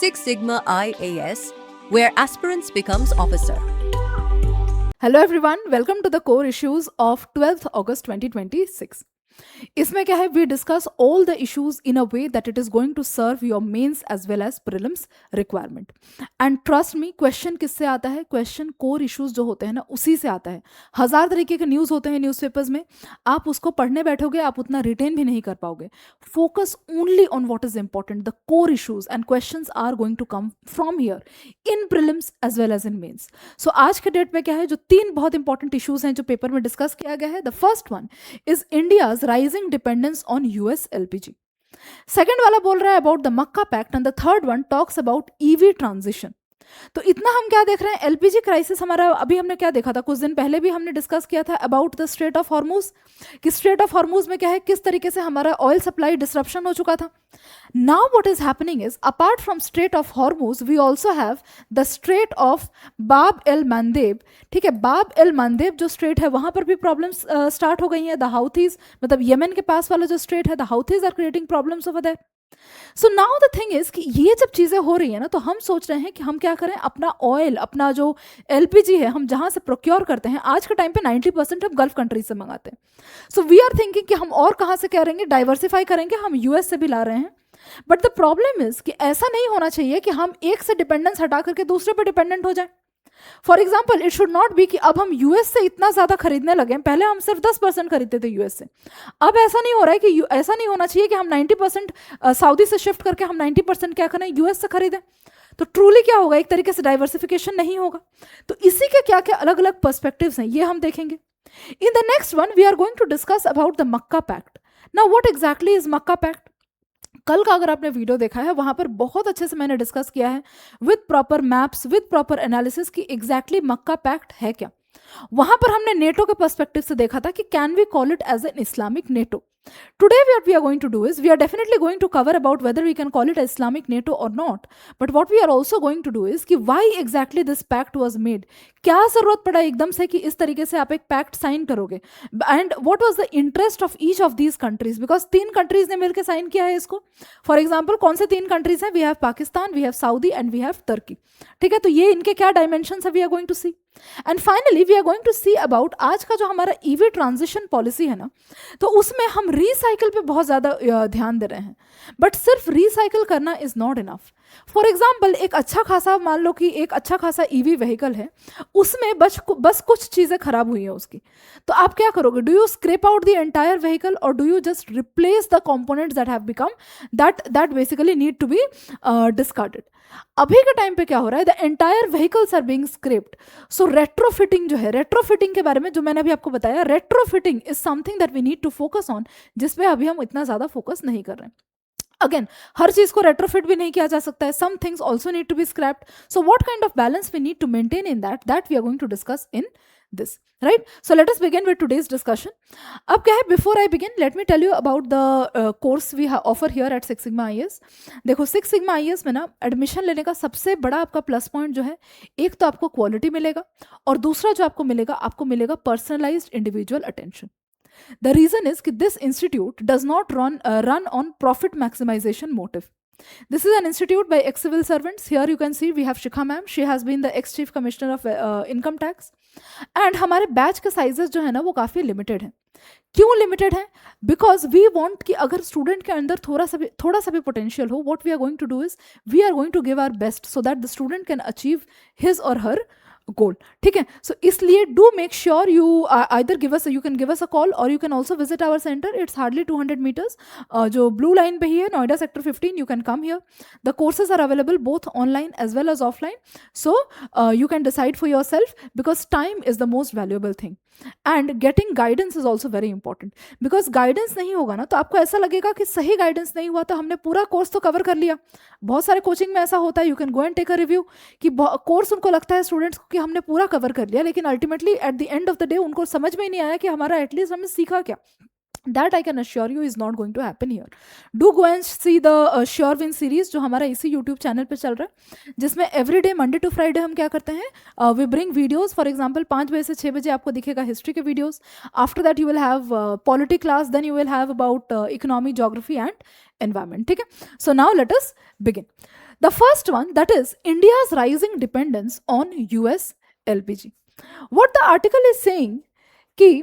Six Sigma IAS, where aspirants becomes officer. Hello everyone, welcome to the core issues of 12th August 2026. इसमें क्या है, we discuss all the issues in a way that it is going to serve your mains as well as prelims requirement. And trust me, question किससे आता है? Question core issues जो होते हैं ना, उसी से आता है. हजार तरीके के न्यूज़ होते हैं न्यूज़पेपर्स में, आप उसको पढ़ने बैठोगे आप उतना रिटेन भी नहीं कर पाओगे. Focus only on what is important, the core issues, and questions are going to come from here in prelims as well as in mains. So आज के डेट में क्या है, जो तीन बहुत इंपॉर्टेंट इश्यूज हैं जो पेपर में डिस्कस किया गया है. The first one is India's rising dependence on US LPG. Second वाला बोल रहा है about the Mecca pact and the third one talks about EV transition. तो इतना हम क्या देख रहे हैं, एलपीजी क्राइसिस हमारा. अभी हमने क्या देखा था, कुछ दिन पहले भी हमने डिस्कस किया था about the strait of Hormuz, कि स्ट्रेट ऑफ हॉर्मूज में क्या है, किस तरीके से हमारा ऑयल सप्लाई डिसरप्शन हो चुका था. Now what is happening is, apart from strait of Hormuz we also have the strait of Bab el Mandeb. ठीक है, बाब एल मंदेब जो स्ट्रेट है वहां पर भी प्रॉब्लम्स स्टार्ट हो गई हैं. द हाउथीज, मतलब यमन के पास वाला जो स्ट्रेट है, the Houthis are creating problems over there. So now the thing is कि ये जब चीज़ें हो रही है ना, तो हम सोच रहे हैं कि हम क्या करें, अपना ऑयल, अपना जो एलपीजी है, हम जहाँ से प्रोक्योर करते हैं आज के टाइम पे 90% हम गल्फ कंट्रीज से मंगाते हैं. सो वी आर थिंकिंग कि हम और कहाँ से करेंगे, डाइवर्सिफाई करेंगे, हम यूएस से भी ला रहे हैं. बट द प्रॉब्लम इज कि ऐसा नहीं होना चाहिए कि हम एक से डिपेंडेंस हटा करके दूसरे पर डिपेंडेंट हो जाए. For example, it should not B कि अब हम यूएस से इतना ज्यादा खरीदने लगे. पहले हम सिर्फ 10% खरीदते थे यूएस से, अब ऐसा नहीं हो रहा है कि ऐसा नहीं होना चाहिए कि हम 90% सऊदी से शिफ्ट करके हम 90% क्या करें, यूएस से खरीदें. तो ट्रूली क्या होगा, एक तरीके से डाइवर्सिफिकेशन नहीं होगा. तो इसी के क्या क्या अलग अलग पर्सपेक्टिव्स हैं, ये हम देखेंगे. In the next one we are going to discuss about the Mecca pact. Now what exactly is Makkah pact? कल का अगर आपने वीडियो देखा है, वहां पर बहुत अच्छे से मैंने डिस्कस किया है with proper maps, with proper analysis कि एग्जैक्टली मक्का पैक्ट है क्या. वहां पर हमने नेटो के पर्सपेक्टिव से देखा था कि can we call it as an Islamic NATO. Today what we are going to do is, we are definitely going to cover about whether we can call it Islamic NATO or not. But what we are also going to do is कि why exactly this pact was made. क्या जरूरत पड़ा एकदम से कि इस तरीके से आप एक पैक्ट साइन करोगे, and what was the interest of each of these countries, because तीन कंट्रीज ने मिलकर साइन किया है इसको. फॉर एग्जाम्पल, कौन से तीन कंट्रीज हैं? We have Pakistan, we have Saudi and we have Turkey. ठीक है, तो ये इनके क्या डायमेंशन है, we are going to see. And finally we are going to see about आज का जो हमारा ईवी ट्रांजिशन पॉलिसी है ना, तो उसमें हम रिसाइकिल पे बहुत ज़्यादा ध्यान दे रहे हैं. बट सिर्फ रिसाइकिल करना is not enough. For example, एक अच्छा खासा, मान लो कि एक अच्छा खासा ईवी व्हीकल है, उसमें बस कुछ चीज़ें खराब हुई हैं उसकी, तो आप क्या करोगे? Do you scrap out the entire vehicle or do you just replace the components that have become that basically need to be discarded. अभी के टाइम पे क्या हो रहा है, the entire vehicles are being scrapped. So retrofitting जो है, retrofitting के बारे में जो मैंने अभी आपको बताया, retrofitting is something that we need to focus on, जिसपे अभी हम इतना ज़्यादा फोकस नहीं कर रहे हैं. अगेन, हर चीज को रेट्रोफिट भी नहीं किया जा सकता है. Some things also need to be scrapped. So what kind of balance we need to maintain in that we are going to discuss in this, right? So let us begin with today's discussion. अब क्या है, before I begin, let me tell you about the course we offer here at Six Sigma IAS. देखो, Six Sigma IAS में ना admission लेने का सबसे बड़ा आपका प्लस पॉइंट जो है, एक तो आपको क्वालिटी मिलेगा, और दूसरा जो आपको मिलेगा personalised individual attention. The reason is कि this institute does not run on profit maximization motive. This is an institute by ex-civil servants. Here you can see we have Shikha ma'am. She has been the ex-chief commissioner of income tax. And हमारे batch के sizes जो है ना, वो काफ़ी limited हैं. क्यों limited है? बिकॉज वी वॉन्ट कि अगर स्टूडेंट के अंदर थोड़ा सा भी पोटेंशियल हो, what we are going to do is, we are going to give our best so that the student can achieve his or her goal. ठीक है, सो इसलिए do make sure you either you can give us a call or you can also visit our centre. It's hardly 200 meters, जो blue line पे ही है, Noida sector 15. You can come here. The courses are available both online as well as offline. So you can decide for yourself, because time is the most valuable thing. And getting guidance is also very important, because guidance नहीं होगा ना, तो आपको ऐसा लगेगा कि सही guidance नहीं हुआ तो हमने पूरा कोर्स तो कवर कर लिया. बहुत सारे कोचिंग में ऐसा होता है, you can go and take a review, कि कोर्स उनको लगता है स्टूडेंट्स को कि हमने पूरा कवर कर लिया, लेकिन ultimately at the end of the day उनको समझ में ही नहीं आया कि हमारा एटलीस्ट हमने सीखा क्या. That I can assure you is not going to happen here. Do go and see the Sure Win series जो हमारा इसी YouTube चैनल पे चल रहा है, जिसमें everyday Monday to Friday हम क्या करते हैं, we bring videos. For example, 5 बजे से 6 बजे आपको दिखेगा हिस्ट्री के videos. After that you will have polity class, then you will have about economy, geography and environment. ठीक है, so now let us begin. The first one, that is India's rising dependence on US LPG. What the article is saying कि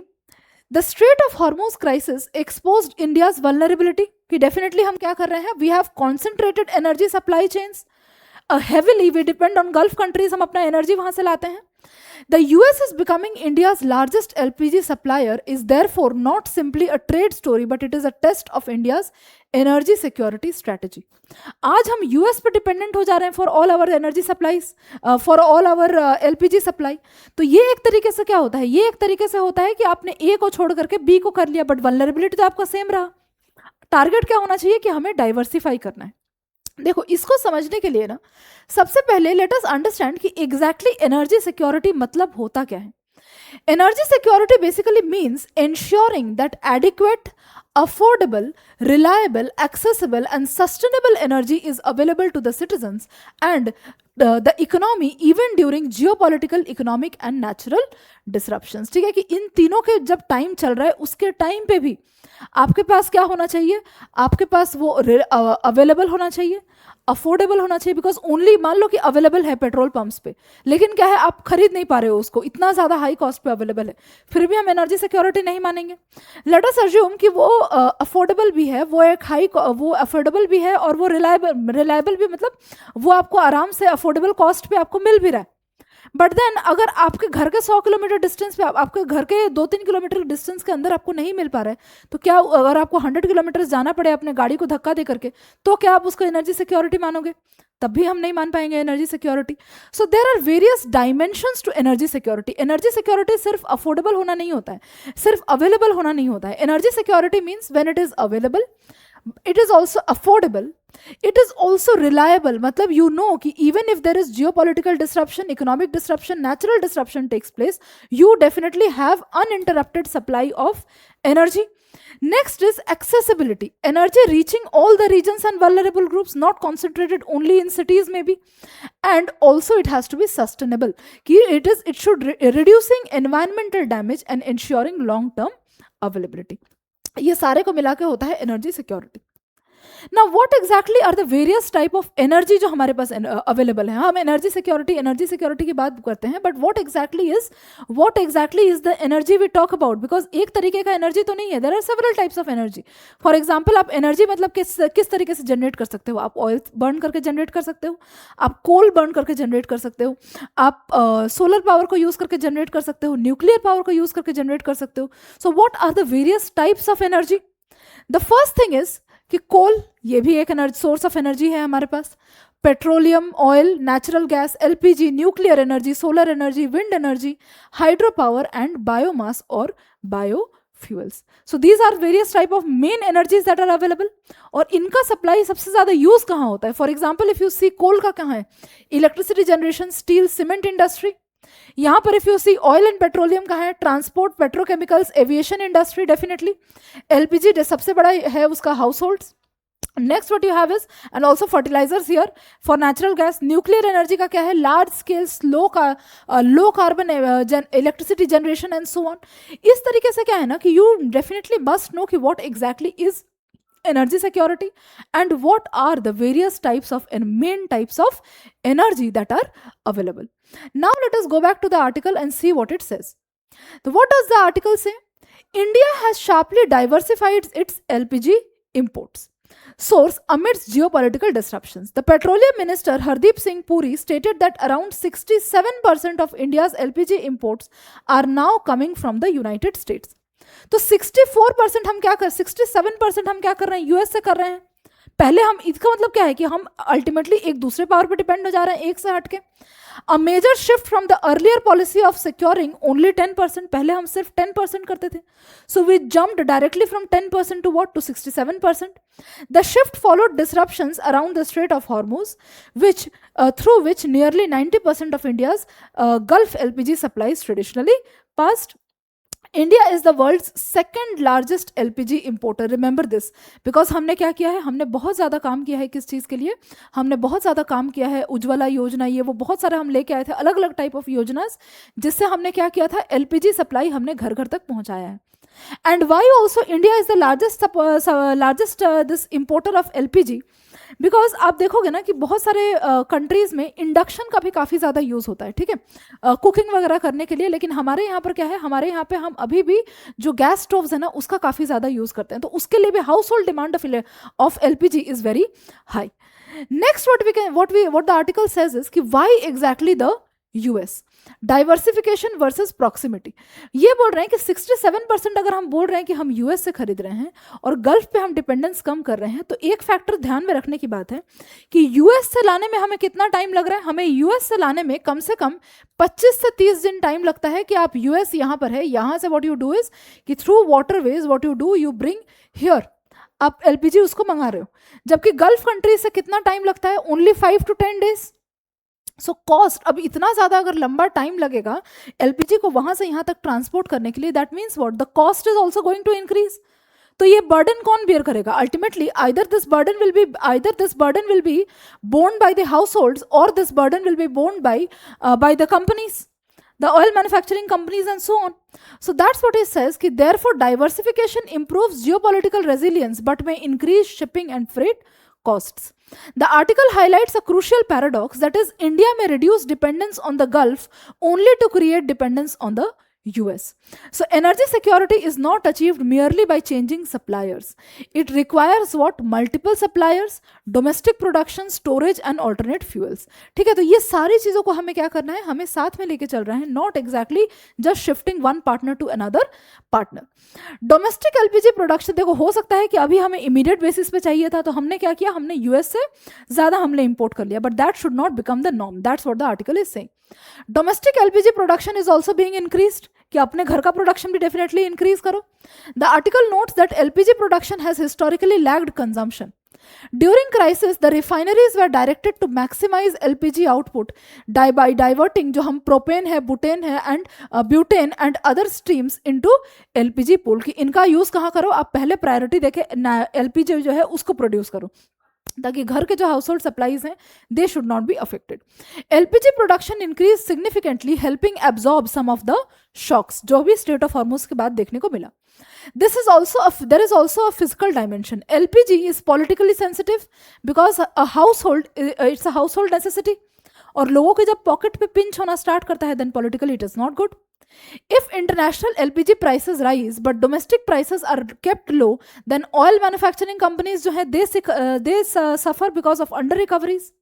the Strait of Hormuz crisis exposed India's vulnerability कि definitely हम क्या कर रहे हैं, we have concentrated energy supply chains, heavily we depend on Gulf countries, हम अपना energy वहाँ से लाते हैं. The US is becoming India's largest LPG supplier is therefore not simply a trade story, but it is a test of India's energy security strategy. आज हम US पे dependent हो जा रहे हैं for all our energy supplies, for all our LPG supply. तो ये एक तरीके से क्या होता है, ये एक तरीके से होता है कि आपने ए को छोड़ करके बी को कर लिया, बट वल्नरेबिलिटी तो आपका सेम रहा. टारगेट क्या होना चाहिए कि हमें डाइवर्सिफाई करना है. देखो, इसको समझने के लिए ना सबसे पहले लेट अस अंडरस्टैंड कि एग्जैक्टली एनर्जी सिक्योरिटी मतलब होता क्या है. Energy security basically means ensuring that adequate, affordable, reliable, accessible, and sustainable energy is available to the citizens and the economy even during geopolitical, economic, and natural disruptions. ठीक है कि इन तीनों के जब टाइम चल रहा है उसके टाइम पे भी आपके पास क्या होना चाहिए, आपके पास वो अवेलेबल होना चाहिए, अफोर्डेबल होना चाहिए. बिकॉज ओनली मान लो कि अवेलेबल है पेट्रोल पंप्स पे, लेकिन क्या है आप खरीद नहीं पा रहे हो उसको, इतना ज़्यादा हाई कॉस्ट पे अवेलेबल है, फिर भी हम एनर्जी सिक्योरिटी नहीं मानेंगे. लेट अस अज्यूम कि वो अफोर्डेबल भी है, वो एक वो अफोर्डेबल भी है और वो रिलायबल भी, मतलब वो आपको आराम से अफोर्डेबल कॉस्ट पे आपको मिल भी रहा है. बट देन अगर आपके घर के 100 किलोमीटर डिस्टेंस पे, आपके घर के 2-3 किलोमीटर डिस्टेंस के अंदर आपको नहीं मिल पा रहा है, तो क्या अगर आपको 100 किलोमीटर जाना पड़े अपने गाड़ी को धक्का दे करके, तो क्या आप उसको एनर्जी सिक्योरिटी मानोगे? तब भी हम नहीं मान पाएंगे energy security. So there are various dimensions to energy security. Energy security सिर्फ अफोर्डेबल होना नहीं होता है, सिर्फ अवेलेबल होना नहीं होता है. Energy security means when it is available, it is also affordable, it is also reliable. मतलब you know कि even if there is geopolitical disruption, economic disruption, natural disruption takes place, you definitely have uninterrupted supply of energy. Next is accessibility. Energy reaching all the regions and vulnerable groups, not concentrated only in cities maybe. And also it has to be sustainable. कि it should reducing environmental damage and ensuring long term availability. ये सारे को मिला के होता है energy security. Now what exactly are the various type of energy जो हमारे पास अवेलेबल है. हम एनर्जी सिक्योरिटी की बात करते हैं, but what exactly is the energy we talk about? Because एक तरीके का एनर्जी तो नहीं है, there are several types of energy. For example आप एनर्जी मतलब किस तरीके से जनरेट कर सकते हो. आप ऑयल बर्न करके जनरेट कर सकते हो, आप कोल बर्न करके जनरेट कर सकते हो, आप सोलर पावर को यूज करके जनरेट कर सकते हो, न्यूक्लियर पावर को यूज करके जनरेट कर सकते हो. So what are the various types of energy? The first thing is कि कोल, ये भी एक एनर्जी सोर्स ऑफ एनर्जी है हमारे पास. Petroleum, oil, natural gas, LPG, nuclear energy, solar energy, wind energy, hydro power and biomass और biofuels. So these are various type of main energies that are available. और इनका supply सबसे ज्यादा use कहाँ होता है? For example if you see coal का कहाँ है? Electricity generation, steel, cement industry. यहाँ पर if you see oil and petroleum का है, transport, petrochemicals, aviation industry definitely. LPG सबसे बड़ा है उसका households. Next what you have is and also fertilisers here for natural gas. Nuclear energy का क्या है? Large scale low carbon electricity generation and so on. इस तरीके से क्या है ना कि यू डेफिनेटली मस्ट नो कि what exactly is energy security and what are the various types of and main types of energy that are available. Now let us go back to the article and see what it says. So what does the article say? India has sharply diversified its LPG imports source amidst geopolitical disruptions. The petroleum minister Hardeep Singh Puri stated that around 67% of India's LPG imports are now coming from the United States. तो 64% हम क्या कर 67% हम क्या कर रहे हैं? US से कर रहे हैं. पहले हम, इसका मतलब क्या है कि हम अल्टीमेटली एक दूसरे पावर पे डिपेंड हो जा रहे हैं एक से हट के. A major shift from the earlier policy of securing only 10%. पहले हम सिर्फ 10% करते थे. So we jumped directly from 10% to what? To 67%. The shift followed disruptions around the Strait of Hormuz, through which nearly 90% of India's Gulf LPG supplies traditionally passed. India is the world's second largest LPG importer. Remember this, because हमने क्या किया है? हमने बहुत ज़्यादा काम किया है. किस चीज़ के लिए? हमने बहुत ज़्यादा काम किया है. उज्ज्वला योजना, ये वो बहुत सारे हम लेके आए थे, अलग अलग टाइप ऑफ योजनास, जिससे हमने क्या किया था? LPG सप्लाई हमने घर घर तक पहुंचाया है. And why also India is the largest this importer of LPG? Because आप देखोगे ना कि बहुत सारे कंट्रीज में इंडक्शन का भी काफ़ी ज़्यादा यूज़ होता है, ठीक है, कुकिंग वगैरह करने के लिए। लेकिन हमारे यहाँ पर क्या है, हमारे यहाँ पे हम अभी भी जो गैस स्टोव्स है ना उसका काफ़ी ज़्यादा यूज़ करते हैं, तो उसके लिए भी house hold demand of LPG is very high. Next, what the article says is कि why exactly the US diversification versus proximity. ये बोल रहे हैं कि 67% अगर हम बोल रहे हैं कि हम यूएस से खरीद रहे हैं और गल्फ पे हम डिपेंडेंस कम कर रहे हैं, तो एक फैक्टर ध्यान में रखने की बात है कि यूएस से लाने में हमें कितना टाइम लग रहा है. हमें यूएस से लाने में कम से कम 25 से 30 दिन टाइम लगता है कि आप यूएस यहाँ पर है, यहाँ से व्हाट यू डू इज कि through waterways what you do you bring here, आप एलपीजी उसको मंगा रहे हो. जबकि गल्फ कंट्री से कितना टाइम लगता है, only 5 to 10 days. So cost, अब इतना ज़्यादा अगर लंबा टाइम लगेगा एलपीजी को वहाँ से यहाँ तक ट्रांसपोर्ट करने के लिए, that means what, the cost is also going to increase. तो ये बर्डन कौन बियर करेगा ultimately? Either this burden will be borne by the households or this burden will be borne by the companies, the oil manufacturing companies and so on. So that's what it says कि therefore diversification improves geopolitical resilience but may increase shipping and freight costs. The article highlights a crucial paradox, that is India may reduce dependence on the Gulf only to create dependence on the US. So energy security is not achieved merely by changing suppliers. It requires what? Multiple suppliers, domestic production, storage and alternate fuels. ठीक है, तो ये सारी चीज़ों को हमें क्या करना है, हमें साथ में लेके चल रहे हैं, not exactly just shifting one partner to another partner. Domestic LPG production, देखो हो सकता है कि अभी हमें इमीडिएट बेसिस पे चाहिए था, तो हमने क्या किया, हमने यूएस से ज़्यादा हमने इंपोर्ट कर लिया, but that should not become the norm. That's what the article is saying. Domestic LPG production is also being increased, कि अपने घर का प्रोडक्शन भी डेफिनेटली इंक्रीज करो. The article notes that LPG production has historically lagged consumption. During crisis, the refineries were directed to maximize LPG output by diverting जो हम propane है, butane है and butane and other streams into LPG pool, कि इनका use कहाँ करो, आप पहले प्रायोरिटी देके LPG जो है उसको प्रोड्यूस करो, ताकि घर के जो हाउस होल्ड सप्लाईज हैं they should not be affected. LPG production increase significantly, helping absorb some of the shocks जो भी स्टेट ऑफ हॉर्मुज के बाद देखने को मिला. There is also a physical dimension. LPG is politically sensitive because it's a household necessity. और लोगों के जब पॉकेट पे पिंच होना स्टार्ट करता है, then politically it is not good. If international LPG prices rise but domestic prices are kept low, then oil manufacturing companies जो है they suffer because of under recoveries.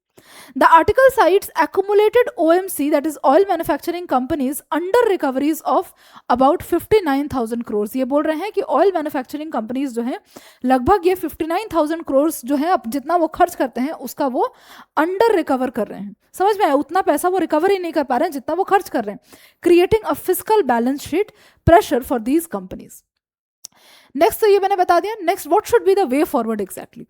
The article cites accumulated OMC, that is oil manufacturing companies, under recoveries of about 59,000 crores. ये बोल रहे हैं कि oil manufacturing companies जो हैं लगभग ये 59,000 crores जो है अब जितना वो खर्च करते हैं उसका वो अंडर रिकवर कर रहे हैं. समझ में आया? उतना पैसा वो रिकवर ही नहीं कर पा रहे हैं जितना वो खर्च कर रहे हैं, creating a physical balance sheet pressure for these companies. Next तो ये मैंने बता दिया. Next, what should be the way forward exactly?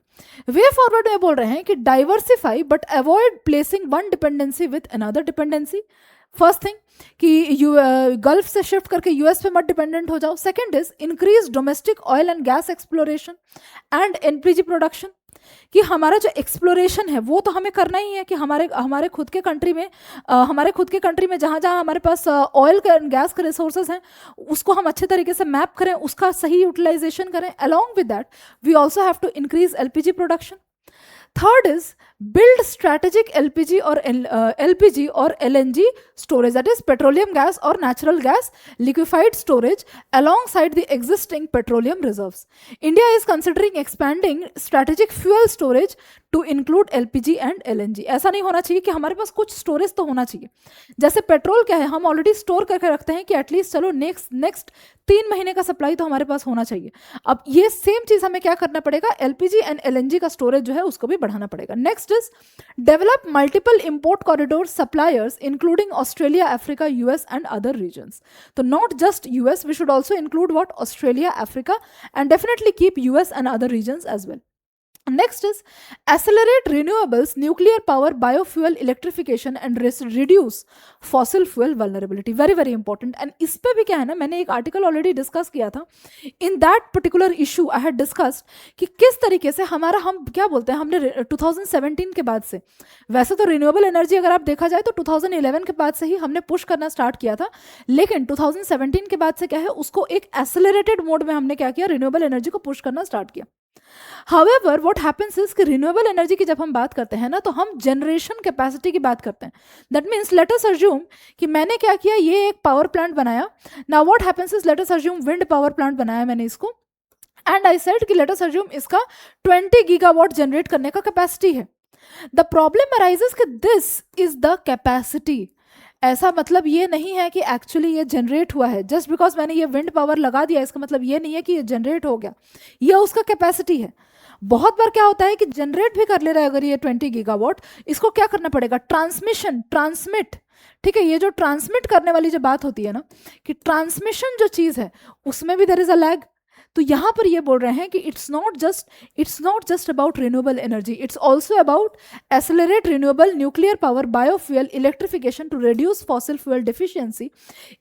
Way forward में बोल रहे हैं कि diversify but avoid placing one dependency with another dependency. First thing कि गल्फ से शिफ्ट करके यूएस पे मत डिपेंडेंट हो जाओ. Second is increase domestic oil and gas exploration and LPG production, कि हमारा जो एक्सप्लोरेशन है वो तो हमें करना ही है, कि हमारे खुद के कंट्री में जहाँ जहाँ हमारे पास ऑयल एंड गैस के रिसोर्सेज हैं उसको हम अच्छे तरीके से मैप करें, उसका सही यूटिलाइजेशन करें. Along with that we also have to increase LPG production. Third is build strategic LPG or LNG storage, that is petroleum gas or natural gas liquefied storage alongside the existing petroleum reserves. India is considering expanding strategic fuel storage to include LPG and LNG. ऐसा नहीं होना चाहिए कि हमारे पास कुछ storage तो होना चाहिए. जैसे पेट्रोल क्या है, हम ऑलरेडी स्टोर करके रखते हैं कि एटलीस्ट चलो नेक्स्ट 3 महीने का सप्लाई तो हमारे पास होना चाहिए. अब ये सेम चीज़ हमें क्या करना पड़ेगा, LPG एंड LNG का स्टोरेज जो है उसको भी बढ़ाना पड़ेगा. Next is develop multiple import corridor suppliers including Australia, Africa, US and other regions. So not just US, we should also include what, Australia, Africa, and definitely keep US and other regions as well. Next is accelerate renewables, nuclear power, biofuel, electrification and reduce fossil fuel vulnerability. Very very important. And इस पे भी क्या है ना, मैंने एक article already discuss किया था. In that particular issue I had discussed कि किस तरीके से हम क्या बोलते हैं, हमने 2017 के बाद से, वैसे तो रिन्यूएबल एनर्जी अगर आप देखा जाए तो 2011 के बाद से ही हमने पुश करना स्टार्ट किया था, लेकिन 2017 के बाद से क्या है, उसको एक एक्सेलरेटेड मोड में हमने क्या किया, रिन्यूएबल एनर्जी को पुश करना स्टार्ट किया. हाउएवर व्हाट हैपेंस इज कि रिन्यूएबल एनर्जी की जब हम बात करते हैं ना, तो हम जनरेशन कैपेसिटी की बात करते हैं. That means let us assume कि मैंने क्या किया, ये एक पावर प्लांट बनाया. Now what happens is, let us assume wind power plant बनाया मैंने इसको, एंड आई सेड कि लेट अस अज्यूम इसका 20 गीगावाट जनरेट करने का कैपेसिटी है. द प्रॉब्लम अराइजेस कि दिस इज द कैपेसिटी. ऐसा मतलब ये नहीं है कि एक्चुअली ये जनरेट हुआ है. जस्ट बिकॉज मैंने ये विंड पावर लगा दिया, इसका मतलब ये नहीं है कि ये जनरेट हो गया. ये उसका कैपेसिटी है. बहुत बार क्या होता है कि जनरेट भी कर ले रहा है अगर ये 20 गीगावाट, इसको क्या करना पड़ेगा, ट्रांसमिशन, ट्रांसमिट. ठीक है, ये जो ट्रांसमिट करने वाली जो बात होती है ना, कि ट्रांसमिशन जो चीज़ है उसमें भी देयर इज अ लैग. तो यहाँ पर ये बोल रहे हैं कि it's not just about renewable energy, it's also about accelerate renewable nuclear power, biofuel, electrification to reduce fossil fuel deficiency,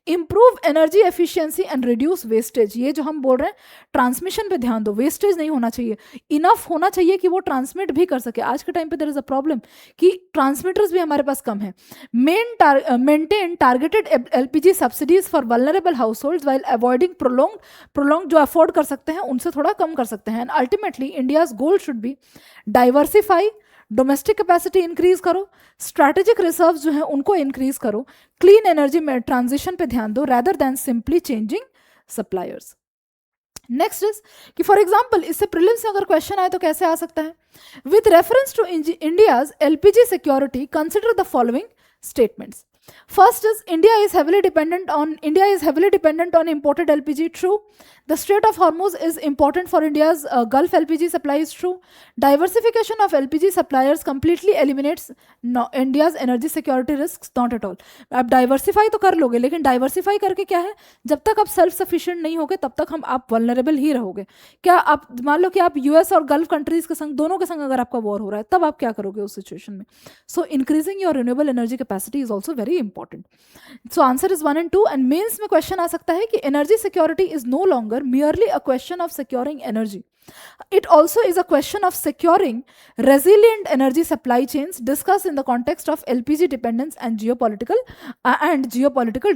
improve energy efficiency and reduce wastage. ये जो हम बोल रहे हैं, ट्रांसमिशन पे ध्यान दो, वेस्टेज नहीं होना चाहिए, इनफ होना चाहिए कि वो ट्रांसमिट भी कर सके. आज के टाइम पे देयर इज अ प्रॉब्लम कि ट्रांसमिटर्स भी हमारे पास कम है. Maintain targeted LPG subsidies for vulnerable house hold while avoiding prolong जो अफोर्ड कर सकते हैं उनसे थोड़ा कम कर सकते हैं. And ultimately India's goal should be diversify, domestic capacity increase करो, स्ट्रैटेजिक रिजर्व जो है उनको इंक्रीज करो, क्लीन एनर्जी में ट्रांजिशन पे ध्यान दो, rather than simply changing suppliers. Next is कि फॉर एग्जाम्पल इससे प्रीलिम्स में अगर क्वेश्चन आए तो कैसे आ सकता है, with reference to India's LPG security consider the following statements. First is India is heavily dependent on imported LPG. True. The Strait of Hormuz is important for India's Gulf LPG supply. Is true. Diversification of LPG suppliers completely eliminates India's energy security risks. Not at all. आप diversify तो कर लोगे, लेकिन diversify करके क्या है, जब तक आप सेल्फ सफिशिएंट नहीं होगे तब तक आप वल्नरेबल ही रहोगे. क्या आप मान लो कि आप यूएस और गल्फ कंट्रीज के संग, दोनों के संग अगर आपका वॉर हो रहा है, तब आप क्या करोगे उस सिचुएशन में. So increasing your renewable energy capacity is also very important. So answer is 1 and 2. And mains में क्वेश्चन आ सकता है कि energy security is no longer merely a question of securing energy. It also is a question of securing resilient energy supply chains discussed in the context of LPG dependence and geopolitical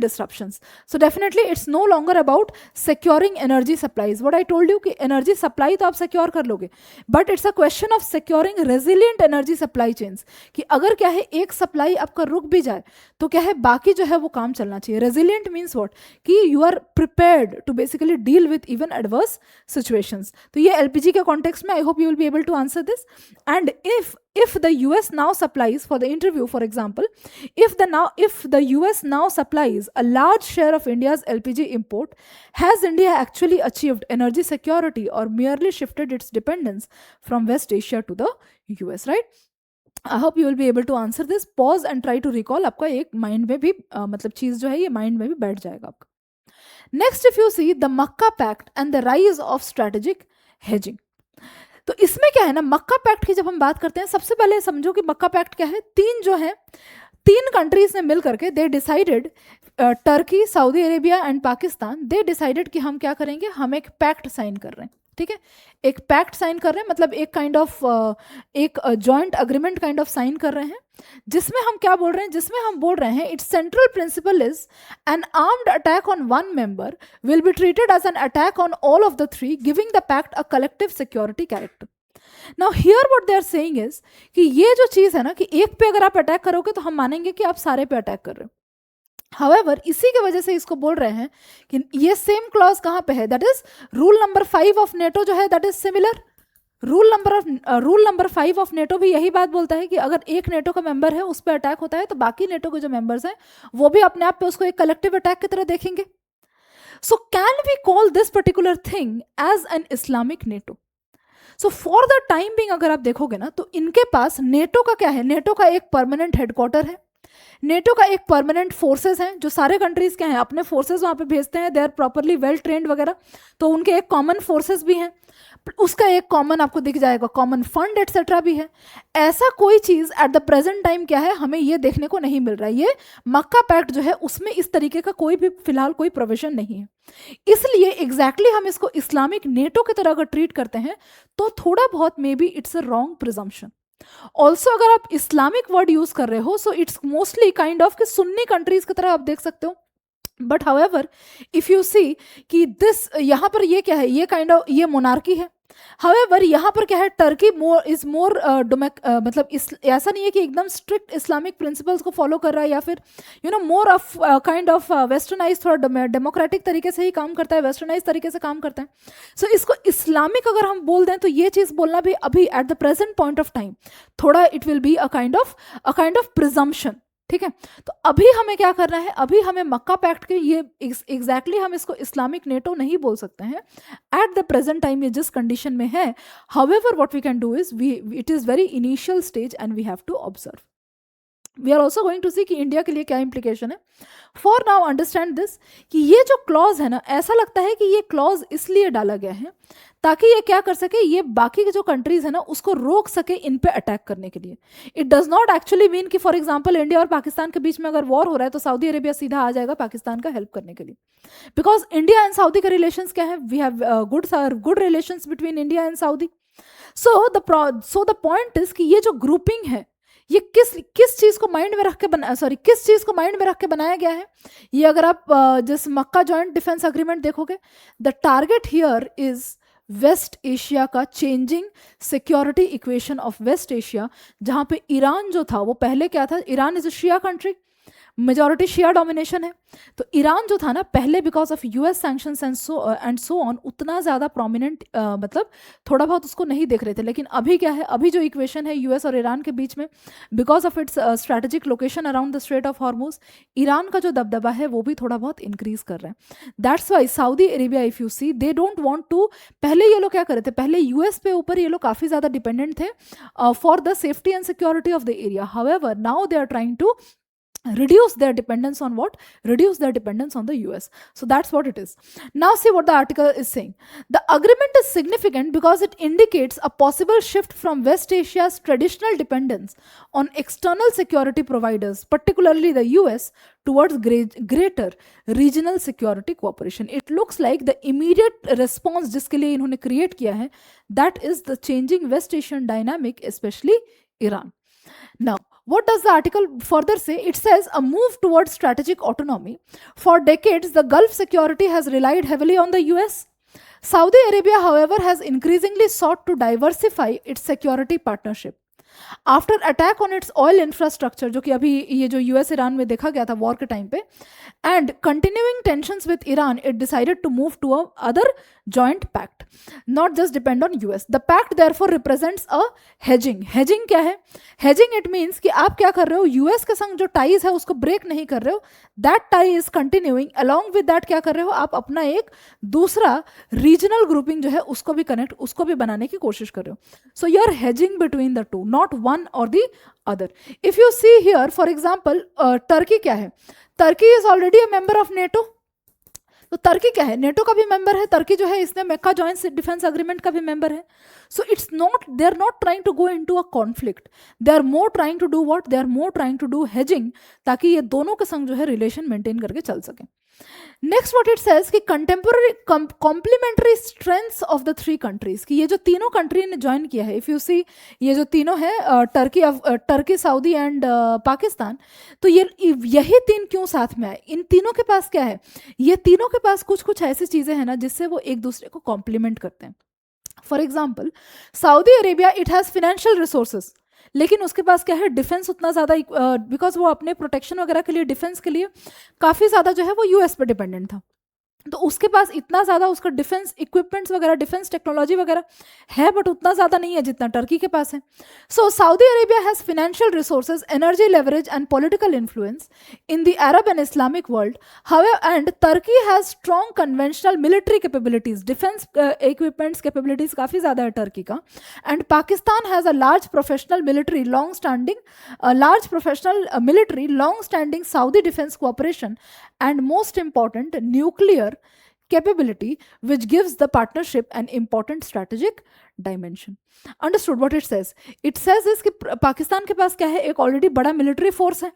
disruptions. So definitely it's no longer about securing energy supplies. What I told you कि energy supply तो आप secure कर लोगे, but it's a question of securing resilient energy supply chains. कि अगर क्या है एक supply आपका रुक भी जाए तो क्या है बाकी जो है वो काम चलना चाहिए. Resilient means what? कि you are prepared to basically deal with even adverse situations. तो ये LPG के context में I hope you will be able to answer this. And if the US now supplies, for the interview for example, if the US now supplies a large share of India's LPG import, has India actually achieved energy security or merely shifted its dependence from West Asia to the US, right? I hope you will be able to answer this. Pause and try to recall. आपका एक mind में भी मतलब चीज़ जो है ये mind में भी बैठ जाएगा आपका. Next if you see the Mecca pact and the rise of strategic hedging. तो इसमें क्या है ना, मक्का पैक्ट की जब हम बात करते हैं, सबसे पहले समझो कि मक्का पैक्ट क्या है. तीन कंट्रीज ने मिल करके they decided, Turkey, Saudi Arabia and Pakistan, they decided कि हम क्या करेंगे, हम एक पैक्ट साइन कर रहे हैं. ठीक है, एक पैक्ट साइन कर रहे हैं, मतलब एक काइंड ऑफ एक joint agreement kind of sine कर रहे हैं, जिसमें हम क्या बोल रहे हैं, जिसमें हम बोल रहे हैं it's central principle is an armed attack on one member will be treated as an attack on all of the three, giving the pact a collective security character. Now here what they are saying is कि ये जो चीज़ है ना कि एक पे अगर आप अटैक करोगे तो हम मानेंगे कि आप सारे पे अटैक कर रहे हो. हाउएवर इसी की वजह से इसको बोल रहे हैं कि ये सेम क्लॉज कहाँ पे है, that is rule number 5 of NATO जो है, that is similar. Rule number 5 of NATO भी यही बात बोलता है कि अगर एक नेटो का मेंबर है उस पर अटैक होता है तो बाकी नेटो के जो मेंबर्स हैं वो भी अपने आप पे उसको एक कलेक्टिव अटैक की तरह देखेंगे. So can we call this particular thing as an Islamic NATO. So for the time being अगर आप देखोगे ना तो इनके पास नेटो का क्या है, नेटो का एक परमानेंट हेडक्वार्टर है, नेटो का एक परमानेंट फोर्सेस हैं, जो सारे कंट्रीज क्या हैं अपने फोर्सेस वहाँ पे भेजते हैं, they are properly well trained वगैरह, तो उनके एक कॉमन फोर्सेस भी हैं, उसका एक कॉमन आपको दिख जाएगा कॉमन फंड एटसेट्रा भी है. ऐसा कोई चीज़ एट द प्रेजेंट टाइम क्या है हमें ये देखने को नहीं मिल रहा है. ये मक्का पैक्ट जो है उसमें इस तरीके का कोई भी फिलहाल कोई प्रोविजन नहीं है. इसलिए एग्जैक्टली हम इसको इस्लामिक नेटो की तरह अगर ट्रीट करते हैं तो थोड़ा बहुत may be it's a wrong presumption. Also अगर आप इस्लामिक वर्ड यूज कर रहे हो so it's mostly kind of कि सुन्नी कंट्रीज की तरह आप देख सकते हो. बट हाउएवर इफ यू सी कि दिस यहाँ पर ये क्या है, ये काइंड ऑफ ये मोनार्की है, हावेवर यहाँ पर क्या है, टर्की इज मोर मतलब ऐसा नहीं है कि एकदम स्ट्रिक्ट इस्लामिक प्रिंसिपल्स को फॉलो कर रहा है, या फिर more of kind of westernise, थोड़ा डेमोक्रेटिक तरीके से ही काम करता है, वेस्टर्नाइज तरीके से काम करता है. सो इसको इस्लामिक अगर हम बोल दें तो ये चीज़ बोलना भी अभी at the present point of time थोड़ा it will be a kind of presumption. ठीक है, तो अभी हमें क्या करना है, अभी हमें मक्का पैक्ट के ये एग्जैक्टली हम इसको इस्लामिक नेटो नहीं बोल सकते हैं एट द प्रेजेंट टाइम, ये जिस कंडीशन में है. However what we can do is it is very initial stage and we have to observe. We are also going to see कि इंडिया के लिए क्या इंप्लीकेशन है. फॉर नाउ अंडरस्टैंड दिस कि ये जो क्लॉज है ना, ऐसा लगता है कि ये क्लॉज इसलिए डाला गया है ताकि ये क्या कर सके, ये बाकी के जो कंट्रीज है ना उसको रोक सके इन पे अटैक करने के लिए. It does not actually mean कि फॉर एग्जांपल इंडिया और पाकिस्तान के बीच में अगर वॉर हो रहा है तो सऊदी अरेबिया सीधा आ जाएगा पाकिस्तान का हेल्प करने के लिए. बिकॉज इंडिया एंड सऊदी के रिलेशंस क्या है, we have good relations between India and Saudi. So the point is कि ये जो ग्रुपिंग है ये किस चीज़ को माइंड में रख के किस चीज़ को माइंड में रख के बनाया गया है. ये अगर आप जिस मक्का जॉइंट डिफेंस अग्रीमेंट देखोगे, the target here is West Asia का changing security equation of West Asia, जहाँ पे ईरान जो था वो पहले क्या था, Iran is a Shia country, majority Shia domination है. तो ईरान जो था ना पहले because of US sanctions and so on उतना ज़्यादा प्रोमिनेंट मतलब थोड़ा बहुत उसको नहीं देख रहे थे. लेकिन अभी क्या है, अभी जो इक्वेशन है यूएस और ईरान के बीच में, because of its strategic location around the strait of Hormuz, Iran का जो दबदबा है वो भी थोड़ा बहुत इंक्रीज कर रहा है. That's why Saudi Arabia if you see they don't want to, पहले ये लोग क्या कर रहे थे, पहले यूएस पे ऊपर ये लोग काफ़ी ज़्यादा डिपेंडेंट थे for the safety and security of the area. However now they are trying to reduce their dependence on what, reduce their dependence on the US. So that's what it is. Now see what the article is saying. The agreement is significant because it indicates a possible shift from West Asia's traditional dependence on external security providers, particularly the US, towards greater regional security cooperation. It looks like the immediate response जिसके लिए इन्होंने create किया है, that is the changing West Asian dynamic, especially Iran. Now, what does the article further say? It says a move towards strategic autonomy. For decades, the Gulf security has relied heavily on the US. Saudi Arabia, however, has increasingly sought to diversify its security partnership. After attack on it's oil infrastructure, जो कि अभी ये जो US Iran में देखा गया था war के टाइम पे, and continuing tensions with Iran, it decided to move to a other joint pact, not just depend on US. The pact therefore represents a hedging. Hedging क्या है? हेजिंग इट मीन्स कि आप क्या कर रहे हो, यूएस के संग जो टाइज है उसको ब्रेक नहीं कर रहे हो, that tie is continuing, along with that क्या कर रहे हो आप, अपना एक दूसरा रीजनल ग्रुपिंग जो है उसको भी कनेक्ट, उसको भी बनाने की कोशिश कर रहे हो. So you are hedging between the two, not one or the other. If you see here, for example, Turkey क्या है? Turkey is already a member of NATO. तो टर्की क्या है, नेटो का भी मेंबर है. टर्की जो है इसने मक्का जॉइंट डिफेंस एग्रीमेंट का भी मेंबर है. So it's not, they are not trying to go into a conflict, they are more trying to do what, they are more trying to do hedging, ताकि ये दोनों के संग जो है रिलेशन मेंटेन करके चल सके. नेक्स्ट व्हाट इट सेज कि contemporary complementary strengths of the three countries, कि ये जो तीनों कंट्री ने ज्वाइन किया है, इफ यू सी ये जो तीनों है टर्की सऊदी एंड पाकिस्तान, तो ये यही तीन क्यों साथ में आए? इन तीनों के पास क्या है, ये तीनों के पास कुछ कुछ ऐसी चीजें हैं ना जिससे वो एक दूसरे को कॉम्प्लीमेंट करते हैं. For example Saudi Arabia, it has financial resources, लेकिन उसके पास क्या है, डिफेंस उतना ज़्यादा, बिकॉज वो अपने प्रोटेक्शन वगैरह के लिए, डिफेंस के लिए काफ़ी ज़्यादा जो है वो यूएस पर डिपेंडेंट था. तो उसके पास इतना ज़्यादा उसका डिफेंस इक्विपमेंट्स वगैरह, डिफेंस टेक्नोलॉजी वगैरह है, बट उतना ज़्यादा नहीं है जितना टर्की के पास है. So Saudi Arabia has financial resources, energy leverage and political influence in the Arab and Islamic world. However, and Turkey has strong conventional military capabilities, defence equipments capabilities काफ़ी ज़्यादा है टर्की का. And Pakistan has a large professional military, long standing Saudi defence cooperation, and most important, nuclear capability, which gives the partnership an important strategic dimension. Understood what it says? It says is कि पाकिस्तान के पास क्या है, एक already बड़ा military force है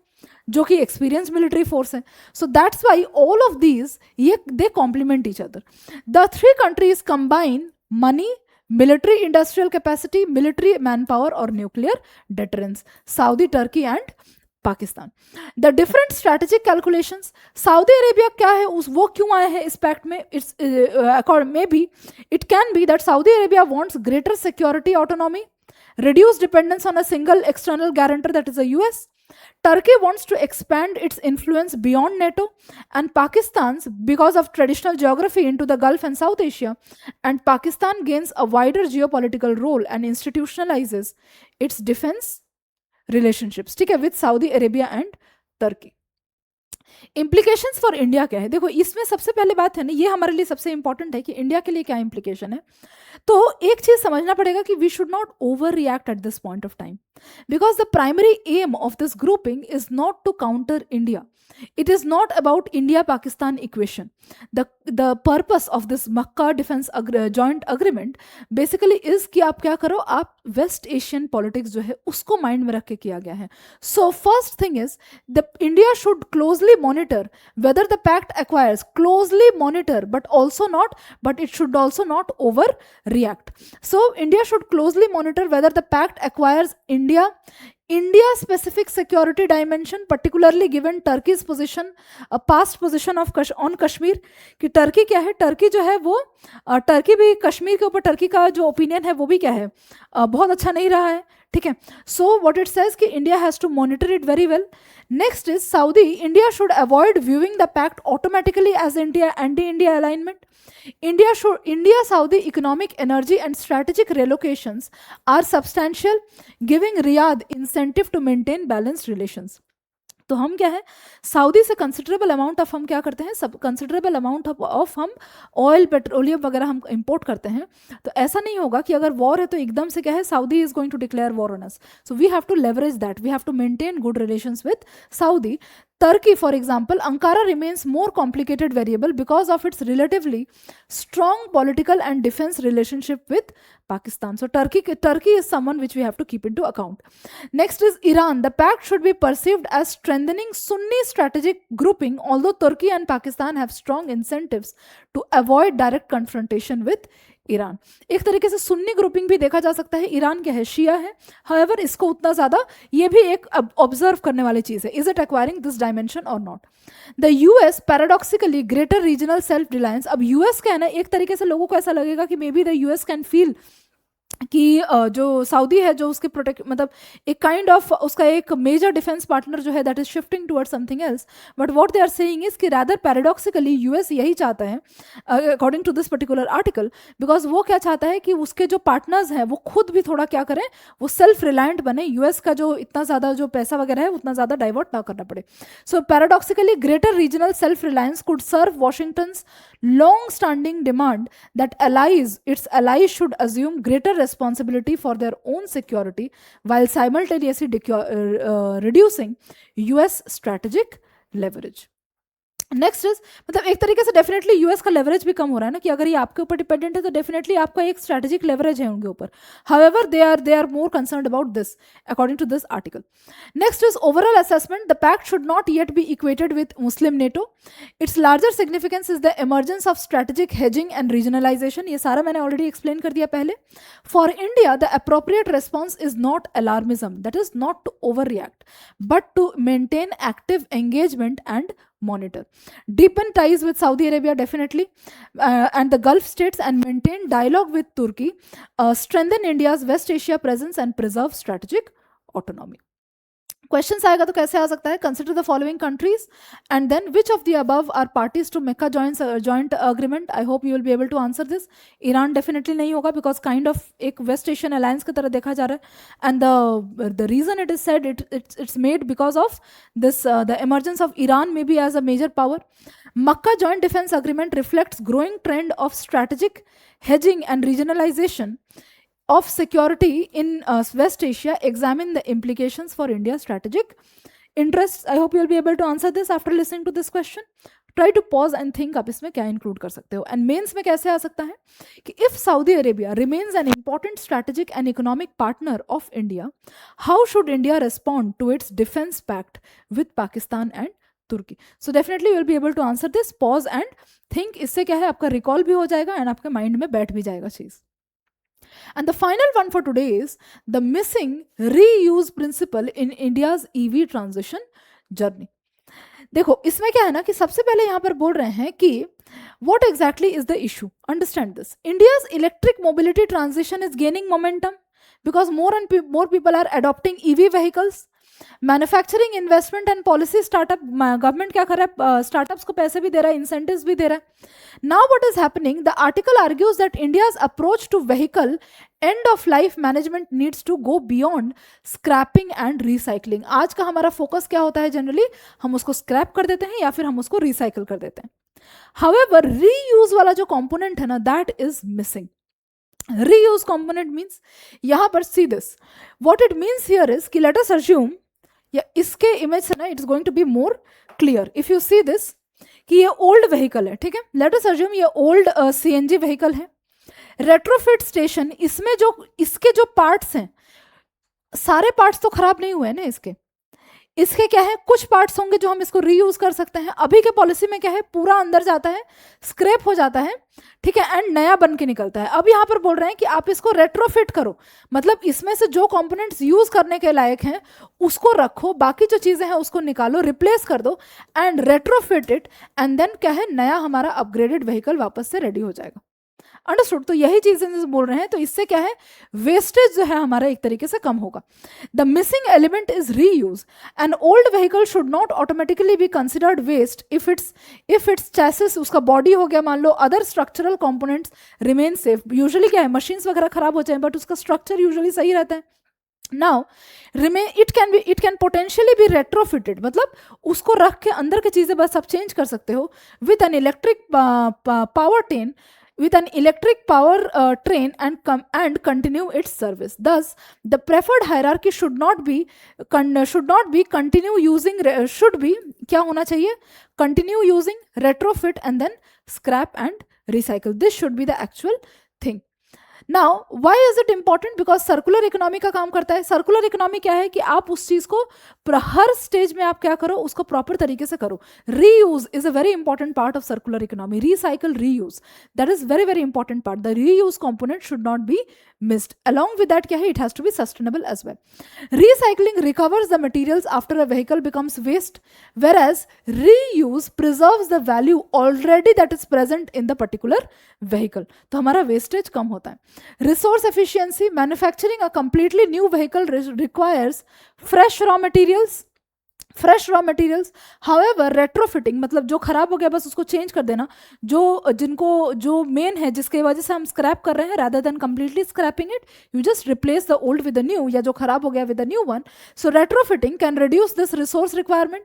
जो कि experience military force है. So that's why all of these ये they complement each other. The three countries combine money, military industrial capacity, military manpower और nuclear deterrence, Saudi, Turkey and Pakistan. The different strategic calculations, Saudi Arabia क्या है उस वो क्यों आया है इस पैक्ट में, it's according may be it can be that Saudi Arabia wants greater security autonomy, reduce dependence on a single external guarantor, that is the US. Turkey wants to expand its influence beyond NATO, and Pakistan's because of traditional geography into the Gulf and South Asia, and Pakistan gains a wider geopolitical role and institutionalizes its defense relationships, ठीक है, with Saudi Arabia and Turkey. Implications for India क्या है, देखो इसमें सबसे पहले बात है ना, ये हमारे लिए सबसे इंपॉर्टेंट है कि इंडिया के लिए क्या इम्प्लीकेशन है. तो एक चीज समझना पड़ेगा कि we should not overreact at this point of time, because the primary aim of this grouping is not to counter India. It is not about India-Pakistan equation. The purpose of this Makkah Defense Joint Agreement basically is कि आप क्या करो, आप waste Asian politics जो है उसको mind में रख के किया गया है. So first thing is the India should closely monitor whether the pact acquires, closely monitor, but it should also not overreact. So India should closely monitor whether the pact acquires India specific security dimension, particularly given Turkey's position, past position of on Kashmir, कि Turkey क्या है, Turkey जो है वो Turkey भी कश्मीर के ऊपर Turkey का जो ओपिनियन है वो भी क्या है, बहुत अच्छा नहीं रहा है, ठीक है. सो व्हाट इट सेज कि India has to monitor it very well. Next is Saudi, India should avoid viewing the pact automatically as anti India alignment. India Saudi economic, energy and strategic relocations are substantial, giving Riyadh incentive to maintain balanced relations. तो हम क्या है, Saudi से considerable amount of हम क्या करते हैं, सब कंसिडरेबल अमाउंट ऑफ हम ऑयल पेट्रोलियम वगैरह हम इंपोर्ट करते हैं. तो ऐसा नहीं होगा कि अगर वॉर है तो एकदम से क्या है Saudi is going to declare war on us. So we have to leverage that, we have to maintain good relations with Saudi. Turkey, for example, Ankara remains more complicated variable because of its relatively strong political and defense relationship with Pakistan. So Turkey is someone which we have to keep into account. Next is Iran. The pact should be perceived as strengthening Sunni strategic grouping, although Turkey and Pakistan have strong incentives to avoid direct confrontation with Iran. एक तरीके से Sunni grouping भी देखा जा सकता है. Iran क्या है, शिया है. हाउएवर इसको उतना ज़्यादा, ये भी एक ऑब्जर्व करने वाली चीज़ है. Is it acquiring this dimension or not. The US paradoxically greater regional self reliance. अब यूएस क्या है ना, एक तरीके से लोगों को ऐसा लगेगा कि may be the US can feel कि जो सऊदी है जो उसके प्रोटेक्ट मतलब एक काइंड ऑफ उसका एक मेजर डिफेंस पार्टनर जो है that is shifting towards something else. But what they are saying is कि रैदर पैराडॉक्सिकली यूएस यही चाहता है according to this particular article, because वो क्या चाहता है कि उसके जो पार्टनर्स हैं वो खुद भी थोड़ा क्या करें, वो सेल्फ रिलायंट बने, यूएस का जो इतना ज़्यादा जो पैसा वगैरह है उतना ज़्यादा डाइवर्ट ना करना पड़े. So paradoxically greater regional self reliance could serve Washington's long standing demand that its allies should assume greater responsibility for their own security while simultaneously reducing US strategic leverage. Next is मतलब एक तरीके से definitely US का leverage भी कम हो रहा है ना, कि अगर ये आपके ऊपर डिपेंडेंट है तो डेफिनेटली आपका एक स्ट्रेटेजिक लेवरेज है उनके ऊपर. However they are more concerned about this according to this article. Next is overall assessment. The pact should not yet be equated with Muslim NATO. It's larger significance is the emergence of strategic hedging and regionalisation. ये सारा मैंने already explain कर दिया पहले. For India the appropriate response is not alarmism, that is not to overreact but to maintain active engagement and monitor. Deepen ties with Saudi Arabia definitely and the Gulf states and maintain dialogue with Turkey. Strengthen India's West Asia presence and preserve strategic autonomy. Question आएगा तो कैसे आ सकता है, consider the following countries and then which of the above are parties to make a joint agreement. I hope you will be able to answer this. Iran definitely नहीं होगा because kind of एक west Asian alliance की तरह देखा जा रहा है. And the reason it is said it's made because of this the emergence of Iran may be as a major power. Makkah Joint Defense Agreement reflects growing trend of strategic hedging and regionalization of security in West Asia. Examine the implications for India's strategic interests. I hope you'll be able to answer this after listening to this question. Try to pause and think आप इसमें क्या include कर सकते हो. And mains में कैसे आ सकता है कि if Saudi Arabia remains an important strategic and economic partner of India, how should India respond to its defense pact with Pakistan and तुर्की. So definitely you will be able to answer this. Pause and think. इससे क्या है आपका recall भी हो जाएगा and आपके mind में बैठ भी जाएगा चीज़. And the final one for today is the missing reuse principle in India's EV transition journey. देखो इसमें क्या है ना कि सबसे पहले यहाँ पर बोल रहे हैं कि what exactly is the issue? Understand this. India's electric mobility transition is gaining momentum because more and more people are adopting EV vehicles. Manufacturing investment and policy startup, government क्या कर रहा है, स्टार्टअप्स को पैसे भी दे रहा है, इंसेंटिव्स भी दे रहा है. Now what is happening, the article argues that India's approach to vehicle end of life management needs to go beyond scrapping and recycling. आज का हमारा फोकस क्या होता है जनरली, हम उसको स्क्रैप कर देते हैं या फिर हम उसको रिसाइकल कर देते हैं. हाउएवर रीयूज वाला जो कंपोनेंट है ना, that is missing. Reuse component means, यहाँ पर see this, what it means here is कि let us assume, या इसके इमेज से ना it's going to be more clear. If you see this कि ये old vehicle है, ठीक है, let us assume ये old CNG vehicle है. Retrofit station, इसमें जो इसके जो parts हैं, सारे parts तो खराब नहीं हुए ना इसके क्या है, कुछ पार्ट्स होंगे जो हम इसको रीयूज कर सकते हैं. अभी के पॉलिसी में क्या है, पूरा अंदर जाता है, स्क्रैप हो जाता है, ठीक है, एंड नया बन के निकलता है. अब यहाँ पर बोल रहे हैं कि आप इसको रेट्रोफिट करो, मतलब इसमें से जो कंपोनेंट्स यूज करने के लायक हैं उसको रखो, बाकी जो चीजें हैं उसको निकालो, रिप्लेस कर दो and retrofit it, and then क्या है, नया हमारा अपग्रेडेड व्हीकल वापस से रेडी हो जाएगा. अंडरस्टूड. तो यही चीजें बोल रहे हैं. तो इससे क्या है, वेस्टेज जो है हमारा एक तरीके से कम होगा. The missing element is reuse. An old vehicle should not automatically be considered waste if its chassis, उसका बॉडी हो गया मान लो, other structural components remain safe. Usually क्या है, मशीन्स वगैरह खराब हो जाए बट उसका स्ट्रक्चर यूजुअली सही रहता है. Now, it can potentially be retrofitted, मतलब उसको रख के अंदर की चीजें बस आप चेंज कर सकते हो with an electric power train and continue its service. Thus, the preferred hierarchy should be continue using, should be क्या होना चाहिए, continue using, retrofit and then scrap and recycle. This should be the actual thing. Now why is it important, because circular economy का काम करता है. Circular economy क्या है कि आप उस चीज को हर स्टेज में आप क्या करो, उसको प्रॉपर तरीके से करो. Reuse is a very important part of circular economy. Recycle, reuse, that is very very important part. The reuse component should not be missed. Along with that क्या है, it has to be sustainable as well. Recycling recovers the materials after a vehicle becomes waste, whereas reuse preserves the value already that is present in the particular vehicle. तो हमारा wastage कम होता है. Resource efficiency, manufacturing a completely new vehicle requires fresh raw materials. However, retrofitting मतलब जो खराब हो गया बस उसको चेंज कर देना, जो मेन है जिसके वजह से हम स्क्रैप कर रहे हैं, rather than completely scrapping it, you just replace the old with the new, या जो खराब हो गया with the new one. So retrofitting can reduce this resource requirement.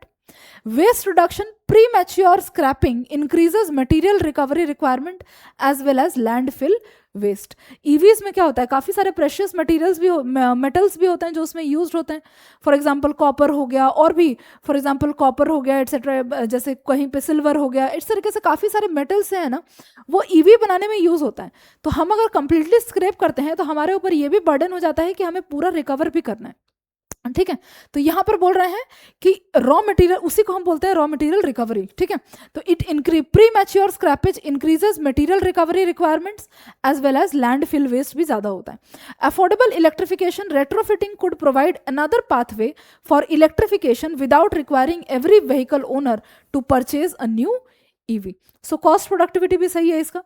Waste reduction, premature scrapping increases material recovery requirement as well as landfill waste. EVs में क्या होता है, काफ़ी सारे प्रेशियस मटेरियल्स भी मेटल्स भी होते हैं जो उसमें यूज्ड होते हैं. फॉर एग्जांपल कॉपर हो गया, और भी फॉर एग्जांपल कॉपर हो गया एटसेट्रा, जैसे कहीं पे सिल्वर हो गया, इस तरीके से काफ़ी सारे मेटल्स हैं ना, वो EV बनाने में यूज़ होता है. तो हम अगर कंप्लीटली स्क्रैप करते हैं तो हमारे ऊपर ये भी बर्डन हो जाता है कि हमें पूरा रिकवर भी करना है. ठीक है, तो यहां पर बोल रहे हैं कि रॉ मटेरियल, उसी को हम बोलते हैं रॉ मटेरियल रिकवरी. ठीक है, तो it increase premature scrappage increases material recovery requirements as well as landfill waste भी ज्यादा होता है. Affordable electrification, retrofitting could provide another pathway for electrification without requiring every vehicle owner to purchase a new EV. So cost productivity भी सही है इसका.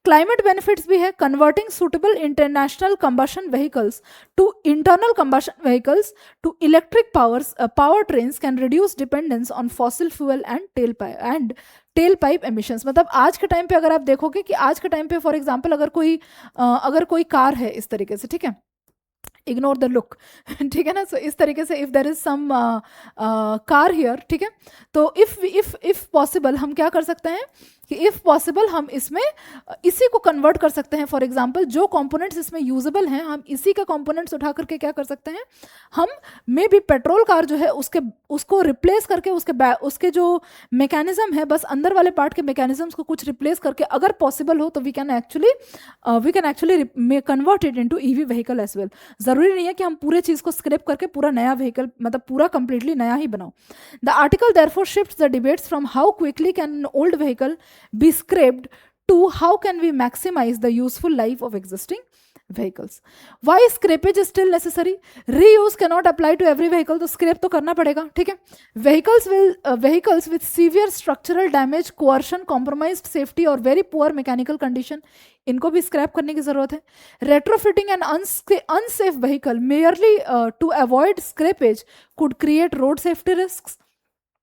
Climate benefits भी है. Converting suitable international combustion vehicles to internal combustion vehicles to electric power trains can reduce dependence on fossil fuel and tell pipe emissions. मतलब आज के time पे अगर आप देखोगे कि आज के टाइम पे फॉर एग्जाम्पल अगर कोई कार है इस तरीके से, ठीक है, इग्नोर द लुक, ठीक है ना. सो इस तरीके से if there is some car here, ठीक है, तो इफ पॉसिबल हम क्या कर सकते हैं कि इफ पॉसिबल हम इसमें इसी को कन्वर्ट कर सकते हैं. फॉर एग्जांपल जो कंपोनेंट्स इसमें यूजेबल हैं, हम इसी के कंपोनेंट्स उठा करके क्या कर सकते हैं, हम मे बी पेट्रोल कार जो है उसको रिप्लेस करके उसके जो मैकेनिज्म है, बस अंदर वाले पार्ट के मैकेनिज्म्स को कुछ रिप्लेस करके अगर पॉसिबल हो तो we can actually convert it into EV vehicle as well. जरूरी नहीं है कि हम पूरे चीज को स्क्रैप करके पूरा नया व्हीकल, मतलब पूरा कंप्लीटली नया ही बनाओ. The article therefore shifts the debates from how quickly can an old vehicle be scrapped to how can we maximize the useful life of existing vehicles. Why scrappage is still necessary? Reuse cannot apply to every vehicle, तो scrap तो करना पड़ेगा, ठीक है. Vehicles with severe structural damage, coercion, compromised safety और very poor mechanical condition, इनको भी scrap करने की जरूरत है. Retrofitting an unsafe vehicle merely to avoid scrappage could create road safety risks.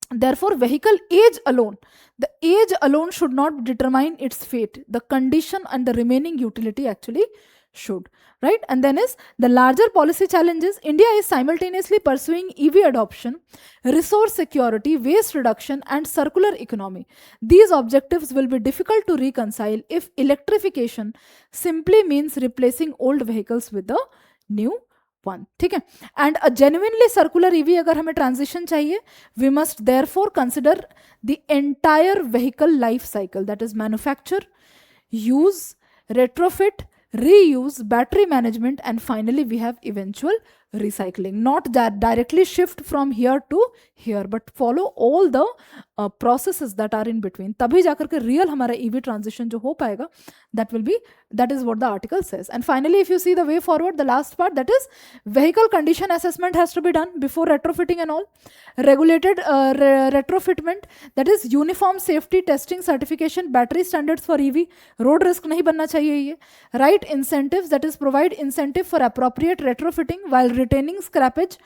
Therefore, vehicle age alone, the age alone should not determine its fate. The condition and the remaining utility actually should, right? And then is the larger policy challenges. India is simultaneously pursuing EV adoption, resource security, waste reduction, and circular economy. These objectives will be difficult to reconcile if electrification simply means replacing old vehicles with the new one. ठीक है. And a genuinely circular EV अगर हमें transition चाहिए, we must therefore consider the entire vehicle life cycle, that is manufacture, use, retrofit, reuse, battery management, and finally we have eventual recycling. Not directly shift from here to here, but follow all the processes that are in between. तभी जाकर के real हमारा EV transition जो हो पाएगा, that is what the article says. And finally, if you see the way forward, the last part, that is vehicle condition assessment has to be done before retrofitting and all. Regulated retrofitment, that is uniform safety testing certification, battery standards for EV, road risk नहीं बनना चाहिए ये. Right incentives, that is provide incentive for appropriate retrofitting while retaining scrappage.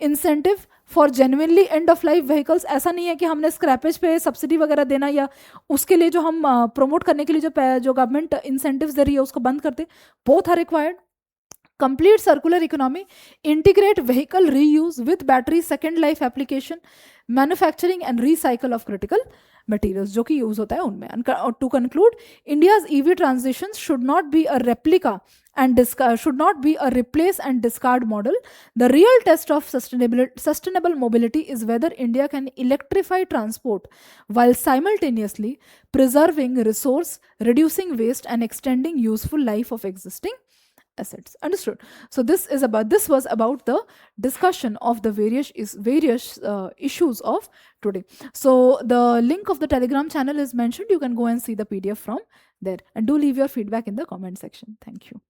Incentive for genuinely and of life vehicles. ऐसा नहीं है कि हमने scrappage पे सब्सिडी वगैरह देना या उसके लिए जो हम प्रमोट करने के लिए जो गवर्नमेंट इंसेंटिव्स दे रही है उसको बंद करते. Both are required. Complete circular economy, integrate vehicle reuse with battery second life application, manufacturing and recycle of critical materials जो कि यूज होता है उनमें. And to conclude, India's EV transition should not be a replica and should not be a replace and discard model. The real test of sustainable mobility is whether India can electrify transport while simultaneously preserving resource, reducing waste, and extending useful life of existing assets. Understood? So this was about the discussion of the various issues of today. So the link of the Telegram channel is mentioned. You can go and see the PDF from there, and do leave your feedback in the comment section. Thank you.